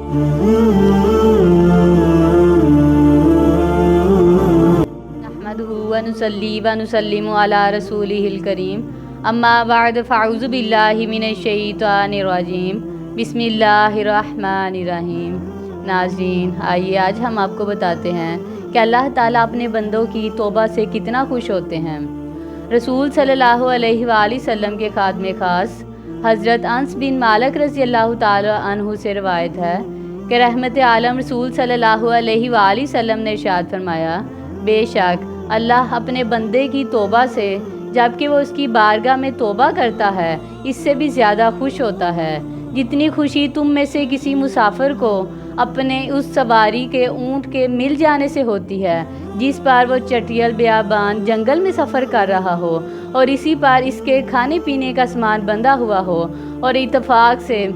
नहमदुहु व नुसल्ली व नुसल्लिमु अला रसूलिहिल करीम अम्मा बाद फ़अऊज़ु बिल्लाहि मिनश शैतानिर रजीम बिस्मिल्लाहिर्रहमानिर्रहीम। नाज़रीन, आइए आज हम आपको बताते हैं कि अल्लाह ताला अपने बंदों की तौबा से कितना खुश होते हैं। रसूल सल्लल्लाहु अलैहि वसल्लम के खात्मे खास हज़रत अनस बिन मालिक रज़ी अल्लाह ताला अन्हु से रवायत है कि रहमत आलम रसूल सल्लल्लाहु अलैहि वसल्लम ने इरशाद फरमाया, बेशक अल्लाह अपने बंदे की तौबा से जबकि वो उसकी बारगाह में तौबा करता है इससे भी ज़्यादा खुश होता है जितनी खुशी तुम में से किसी मुसाफिर को अपने उस सवारी के ऊँट के मिल जाने से होती है जिस पर वो चटियल बियाबान जंगल में सफ़र कर रहा हो और इसी पर इसके खाने पीने का सामान बंधा हुआ हो और इत्तेफाक से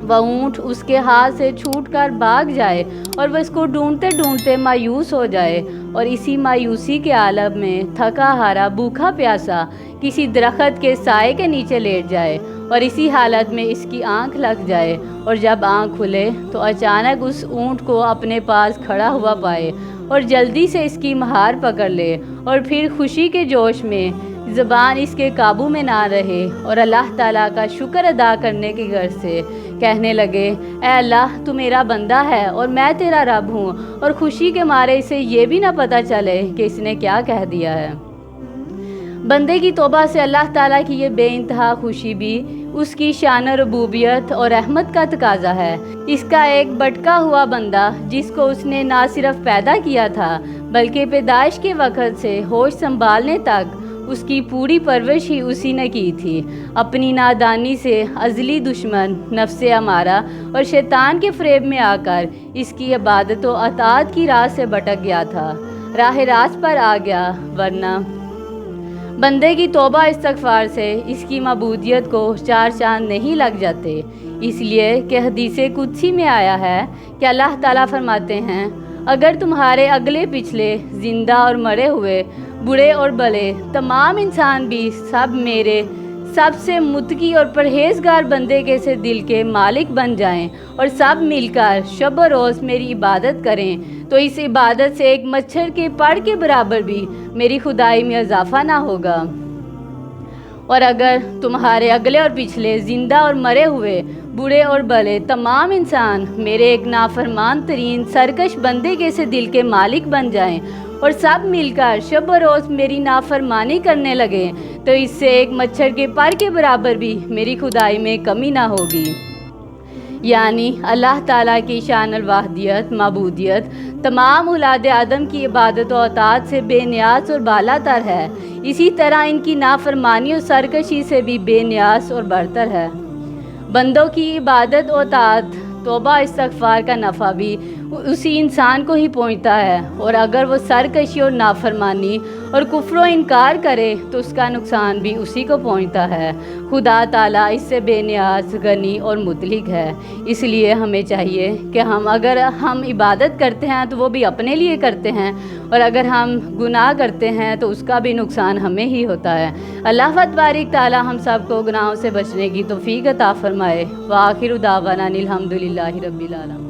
वह ऊँट उसके हाथ से छूटकर भाग जाए और वह इसको ढूंढते ढूंढते मायूस हो जाए और इसी मायूसी के आलम में थका हारा भूखा प्यासा किसी दरख्त के साए के नीचे लेट जाए और इसी हालत में इसकी आंख लग जाए और जब आंख खुले तो अचानक उस ऊँट को अपने पास खड़ा हुआ पाए और जल्दी से इसकी महार पकड़ ले और फिर खुशी के जोश में ज़बान इसके काबू में ना रहे और अल्लाह ताला का शुक्र अदा करने की गर्ज से कहने लगे, ऐ अल्लाह तू मेरा बंदा है और मैं तेरा रब हूँ, और खुशी के मारे इसे ये भी ना पता चले कि इसने क्या कह दिया है। बंदे की तौबा से अल्लाह ताला की ये बेइंतहा खुशी भी उसकी शान रबूबियत और रहमत का तकाजा है। इसका एक भटका हुआ बंदा जिसको उसने ना सिर्फ पैदा किया था बल्कि पैदाइश के वक़्त से होश संभालने तक उसकी पूरी परवरिश ही उसी ने की थी। अपनी नादानी से अज़ली दुश्मन नफ्से अमारा और शैतान के फ़रेब में आकर इसकी इबादत व अताअत की राह से भटक गया था, राह रास्त पर आ गया। वरना बंदे की तौबा इस्तग़फ़ार से इसकी मबूदियत को चार चांद नहीं लग जाते। इसलिए कि हदीसे कुदसी में आया है कि अल्लाह ताला फरमाते हैं, अगर तुम्हारे अगले पिछले ज़िंदा और मरे हुए बूढ़े और भले तमाम इंसान भी सब मेरे सबसे मुत्तकी और परहेज़गार बंदे के से दिल के मालिक बन जाएं और सब मिलकर शब रोज़ मेरी इबादत करें तो इस इबादत से एक मच्छर के पड़ के बराबर भी मेरी खुदाई में इजाफा ना होगा। और अगर तुम्हारे अगले और पिछले ज़िंदा और मरे हुए बूढ़े और भले तमाम इंसान मेरे एक नाफरमान तरीन सरकश बंदे के से दिल के मालिक बन जाएं और सब मिलकर शब रोज़ मेरी नाफरमानी करने लगे तो इससे एक मच्छर के पर के बराबर भी मेरी खुदाई में कमी ना होगी। यानी अल्लाह ताला की शान वाहदियत मबूदियत तमाम औलाद आदम की इबादत और अताअत से बेनियाज और बालातर है, इसी तरह इनकी नाफरमानी और सरकशी से भी बेनियाज और बरतर है। बंदों की इबादत और अताअत तौबा इस्तग़फ़ार का नफ़ा भी उसी इंसान को ही पहुंचता है और अगर वो सरकशी और नाफरमानी और कुफ्र इनकार करे तो उसका नुकसान भी उसी को पहुंचता है। खुदा ताला इससे बेनियाज गनी और मुतलिक है। इसलिए हमें चाहिए कि अगर हम इबादत करते हैं तो वो भी अपने लिए करते हैं और अगर हम गुनाह करते हैं तो उसका भी नुकसान हमें ही होता है। अल्लाह तबारक ताला हम सबको गुनाहों से बचने की तौफ़ीक़ अता फ़रमाए। व आखिरु दावाना अनिल हम्दुलिल्लाहि रब्बिल आलमीन।